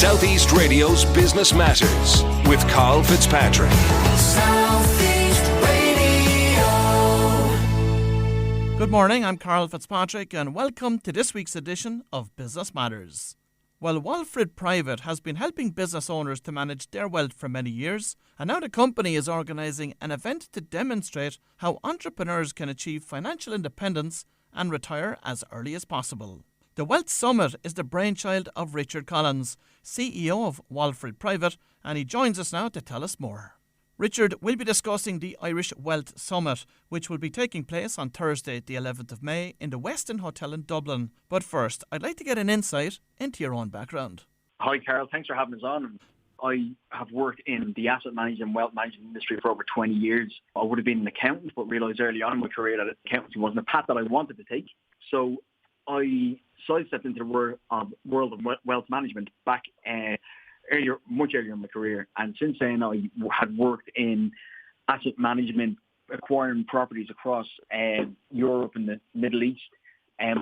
Southeast Radio's Business Matters with Karl Fitzpatrick. Southeast Radio. Good morning, I'm Karl Fitzpatrick and welcome to this week's edition of Business Matters. Well, Walfrid Private has been helping business owners to manage their wealth for many years, and now the company is organising an event to demonstrate how entrepreneurs can achieve financial independence and retire as early as possible. The Wealth Summit is the brainchild of Richard Collins, CEO of Walfrid Private, and he joins us now to tell us more. Richard, we'll be discussing the Irish Wealth Summit, which will be taking place on Thursday, the 11th of May, in the Westin Hotel in Dublin. But first, I'd like to get an insight into your own background. Hi, Carol. Thanks for having us on. I have worked in the asset management and wealth management industry for over 20 years. I would have been an accountant, but realised early on in my career that accountancy wasn't a path that I wanted to take. So I sidestepped into the world of wealth management back much earlier in my career. And since then, I had worked in asset management, acquiring properties across Europe and the Middle East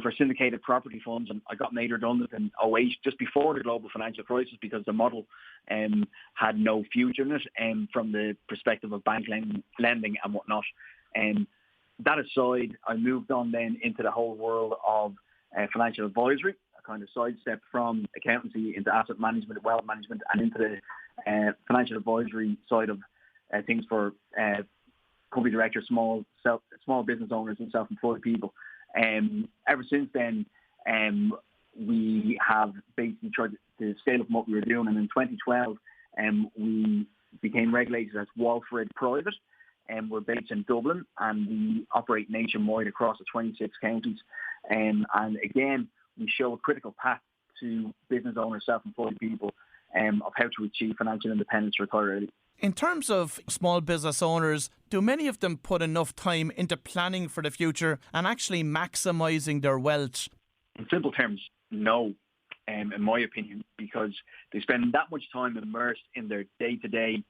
for syndicated property funds. And I got made redundant in 2008, just before the global financial crisis, because the model had no future in it from the perspective of bank lending and whatnot. That aside, I moved on then into the whole world of financial advisory. I kind of sidestepped from accountancy into asset management, wealth management, and into the financial advisory side of things for company directors, small business owners and self-employed people. Ever since then, we have basically tried to scale up what we were doing, and in 2012, we became regulated as Walfrid Private, and we're based in Dublin, and we operate nationwide across the 26 counties. And again, we show a critical path to business owners, self-employed people, of how to achieve financial independence, retire early. In terms of small business owners, do many of them put enough time into planning for the future and actually maximising their wealth? In simple terms, no, in my opinion, because they spend that much time immersed in their day-to-day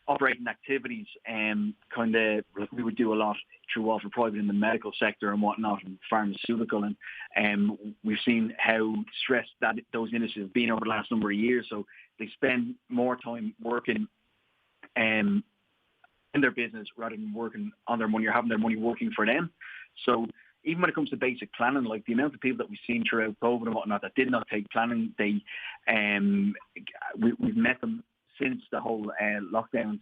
operating activities. We would do a lot through Walfrid Private in the medical sector and whatnot, and pharmaceutical, and we've seen how stressed that those industries have been over the last number of years. So they spend more time working in their business rather than working on their money or having their money working for them. So even when it comes to basic planning, like the amount of people that we've seen throughout COVID and whatnot that did not take planning, we've met them since the whole lockdowns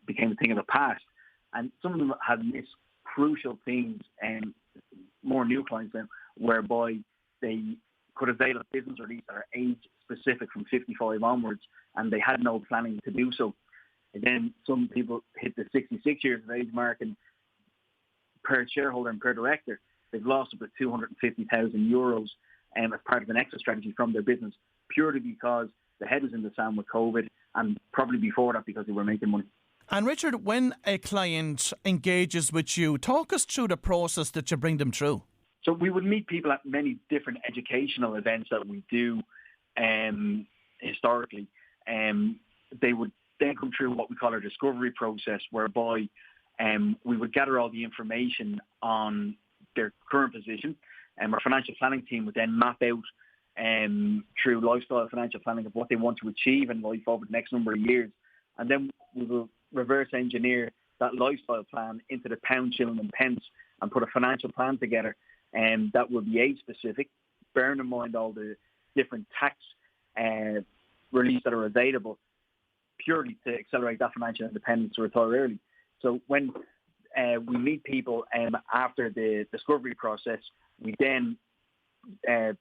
became a thing of the past. And some of them have missed crucial things, and more new clients then, whereby they could avail of business release that are age-specific from 55 onwards, and they had no planning to do so. And then some people hit the 66 years of age mark, and per shareholder and per director, they've lost about €250,000 as part of an exit strategy from their business, purely because the head was in the sand with COVID, and probably before that because they were making money. And Richard, when a client engages with you, talk us through the process that you bring them through. So we would meet people at many different educational events that we do historically. They would then come through what we call our discovery process, whereby we would gather all the information on their current position, and our financial planning team would then map out through lifestyle financial planning of what they want to achieve in life over the next number of years. And then we will reverse engineer that lifestyle plan into the pound, shilling and pence, and put a financial plan together, and that will be age specific, bearing in mind all the different tax reliefs that are available, purely to accelerate that financial independence to retire early. So when we meet people after the discovery process, we then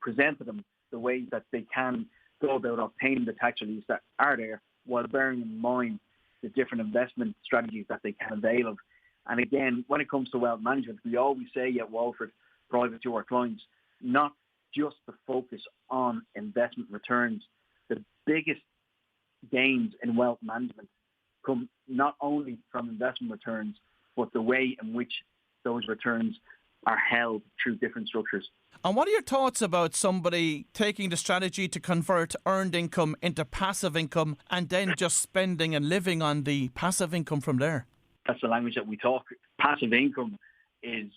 present to them the ways that they can go about obtaining the tax reliefs that are there, while bearing in mind the different investment strategies that they can avail of. And again, when it comes to wealth management, we always say at Walfrid Private to our clients, not just to focus on investment returns. The biggest gains in wealth management come not only from investment returns, but the way in which those returns are held through different structures. And what are your thoughts about somebody taking the strategy to convert earned income into passive income and then just spending and living on the passive income from there? That's the language that we talk. Passive income is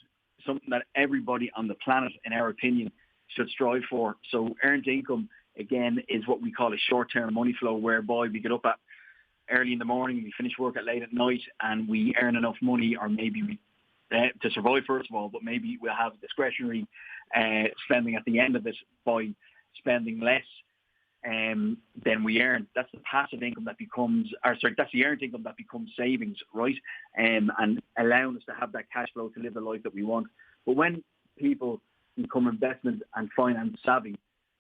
something that everybody on the planet, in our opinion, should strive for. So earned income again, is what we call a short-term money flow, whereby we get up at early in the morning, we finish work at late at night, and we earn enough money, or maybe we to survive first of all, but maybe we'll have discretionary spending at the end of it by spending less than we earn. That's the passive income that becomes, that's the earned income that becomes savings, right? And allowing us to have that cash flow to live the life that we want. But when people become investment and finance savvy,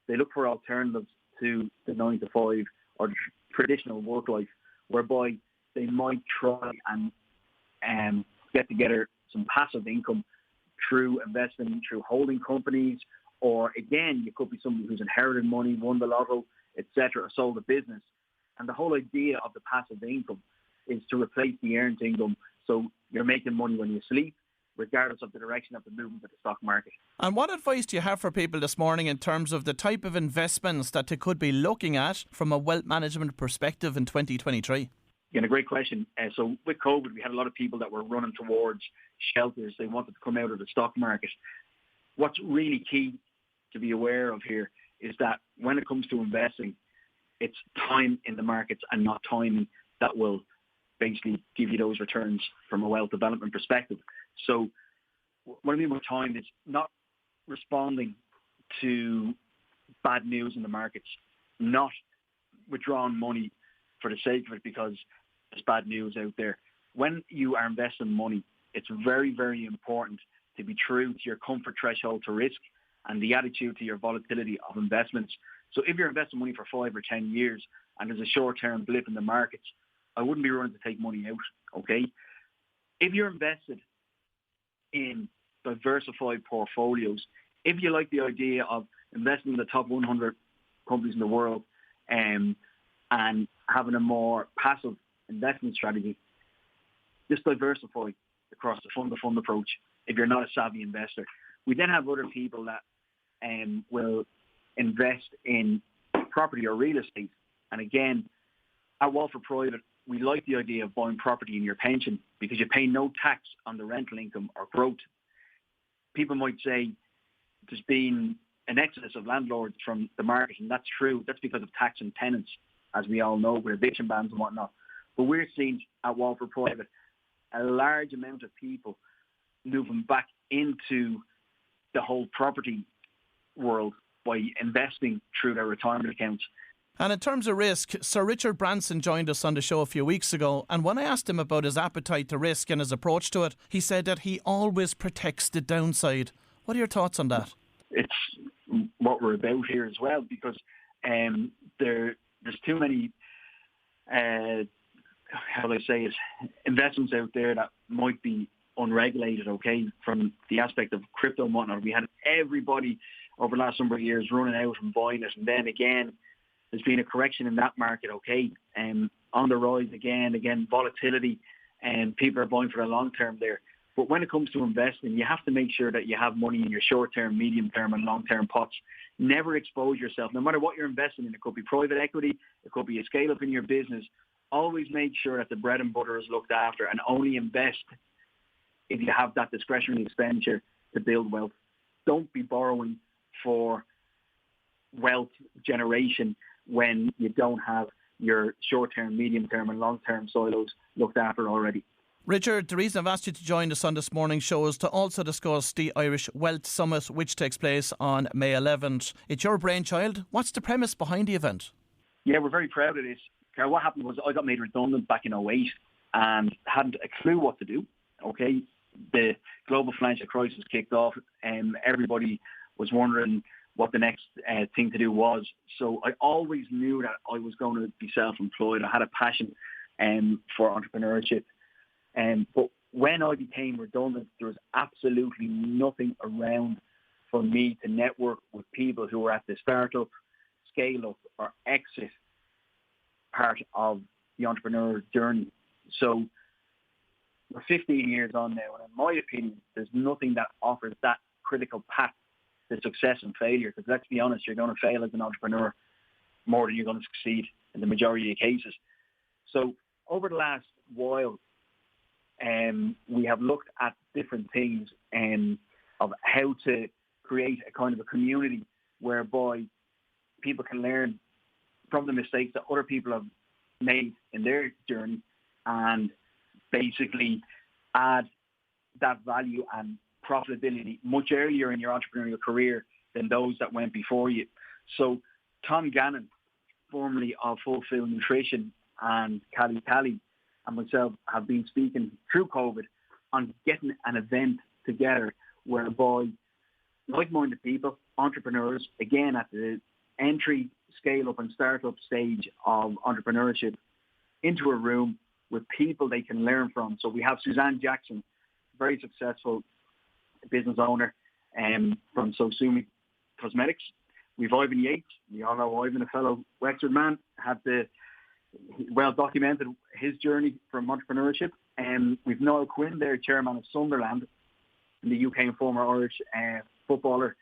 they look for alternatives to the 9 to 5 or the traditional work life, whereby they might try and get together some passive income through investment, through holding companies, or again, you could be somebody who's inherited money, won the lotto, etc., or sold a business. And the whole idea of the passive income is to replace the earned income, so you're making money when you sleep, regardless of the direction of the movement of the stock market. And what advice do you have for people this morning in terms of the type of investments that they could be looking at from a wealth management perspective in 2023? Again, a great question. So with COVID, we had a lot of people that were running towards shelters. They wanted to come out of the stock market. What's really key to be aware of here is that when it comes to investing, it's time in the markets and not timing that will basically give you those returns from a wealth development perspective. So what I mean by time is not responding to bad news in the markets, not withdrawing money for the sake of it because there's bad news out there. When you are investing money, it's very, very important to be true to your comfort threshold to risk and the attitude to your volatility of investments. So if you're investing money for 5 or 10 years and there's a short-term blip in the markets, I wouldn't be running to take money out, okay? If you're invested in diversified portfolios, if you like the idea of investing in the top 100 companies in the world and having a more passive investment strategy, just diversify across the fund-to-fund approach if you're not a savvy investor. We then have other people that will invest in property or real estate. And again, at Walfrid Private, we like the idea of buying property in your pension because you pay no tax on the rental income or growth. People might say there's been an exodus of landlords from the market, and that's true. That's because of tax and tenants, as we all know, with eviction bans and whatnot. But we're seeing at Walfrid Private a large amount of people moving back into the whole property world by investing through their retirement accounts. And in terms of risk, Sir Richard Branson joined us on the show a few weeks ago, and when I asked him about his appetite to risk and his approach to it, he said that he always protects the downside. What are your thoughts on that? It's what we're about here as well, because there's too many, how do I say it, investments out there that might be unregulated, okay, from the aspect of crypto and whatnot. We had everybody over the last number of years running out and buying it, and then again, there's been a correction in that market, okay, on the rise again, volatility, and people are buying for the long term there. But when it comes to investing, you have to make sure that you have money in your short-term, medium-term, and long-term pots. Never expose yourself. No matter what you're investing in, it could be private equity, it could be a scale-up in your business. Always make sure that the bread and butter is looked after, and only invest if you have that discretionary expenditure to build wealth. Don't be borrowing for wealth generation when you don't have your short-term, medium-term, and long-term silos looked after already. Richard, the reason I've asked you to join us on this morning's show is to also discuss the Irish Wealth Summit, which takes place on May 11th. It's your brainchild. What's the premise behind the event? Yeah, we're very proud of this. Carl, what happened was I got made redundant back in 2008 and hadn't a clue what to do. Okay, the global financial crisis kicked off and everybody was wondering what the next thing to do was. So I always knew that I was going to be self-employed. I had a passion for entrepreneurship. But when I became redundant, there was absolutely nothing around for me to network with people who were at the startup, scale-up, or exit part of the entrepreneur journey. So we're 15 years on now, and in my opinion, there's nothing that offers that critical path to success and failure. Because let's be honest, you're going to fail as an entrepreneur more than you're going to succeed in the majority of cases. So over the last while, we have looked at different things of how to create a kind of a community whereby people can learn from the mistakes that other people have made in their journey and basically add that value and profitability much earlier in your entrepreneurial career than those that went before you. So Tom Gannon, formerly of Fulfill Nutrition, and Cali and myself have been speaking through COVID on getting an event together whereby like-minded people, entrepreneurs, again at the entry, scale-up and start-up stage of entrepreneurship, into a room with people they can learn from. So we have Suzanne Jackson, very successful business owner from Sosumi Cosmetics. We've Ivan Yates. We all know Ivan, a fellow Wexford man, had well documented his journey from entrepreneurship. And we've Noel Quinn there, chairman of Sunderland in the UK and former Irish footballer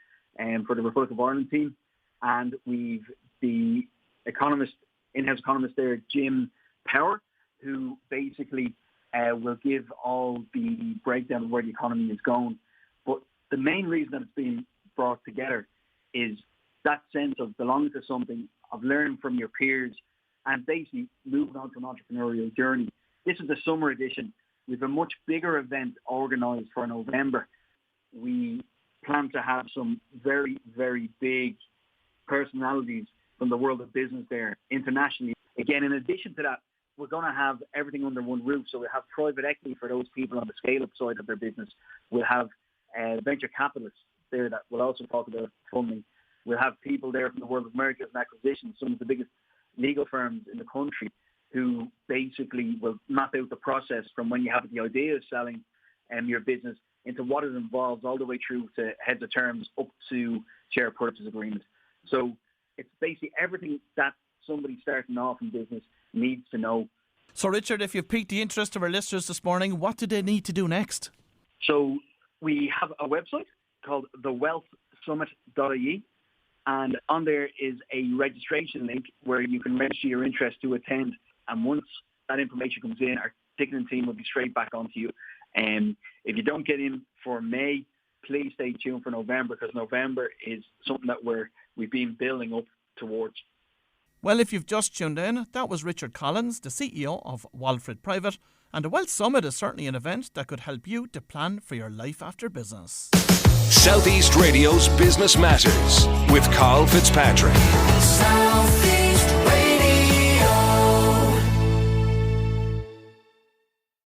for the Republic of Ireland team. And we've the economist, in-house economist there, Jim Power, who basically will give all the breakdown of where the economy is going. But the main reason that it's being brought together is that sense of belonging to something, of learning from your peers, and basically moving on to an entrepreneurial journey. This is the summer edition. We have a much bigger event organised for November. We plan to have some very, very big personalities from the world of business there internationally. Again, in addition to that, we're going to have everything under one roof. So we'll have private equity for those people on the scale-up side of their business. We'll have venture capitalists there that will also talk about funding. We'll have people there from the world of mergers and acquisitions, some of the biggest legal firms in the country, who basically will map out the process from when you have the idea of selling your business into what it involves all the way through to heads of terms up to share purchase agreement. So it's basically everything that somebody starting off in business needs to know. So Richard, if you've piqued the interest of our listeners this morning, what do they need to do next? So we have a website called thewealthsummit.ie, and on there is a registration link where you can register your interest to attend. And once that information comes in, our ticketing team will be straight back onto you. And if you don't get in for May, please stay tuned for November, because November is something that we've been building up towards. Well, if you've just tuned in, that was Richard Collins, the CEO of Walfrid Private, and the Wealth Summit is certainly an event that could help you to plan for your life after business. Southeast Radio's Business Matters with Karl Fitzpatrick. Southeast Radio.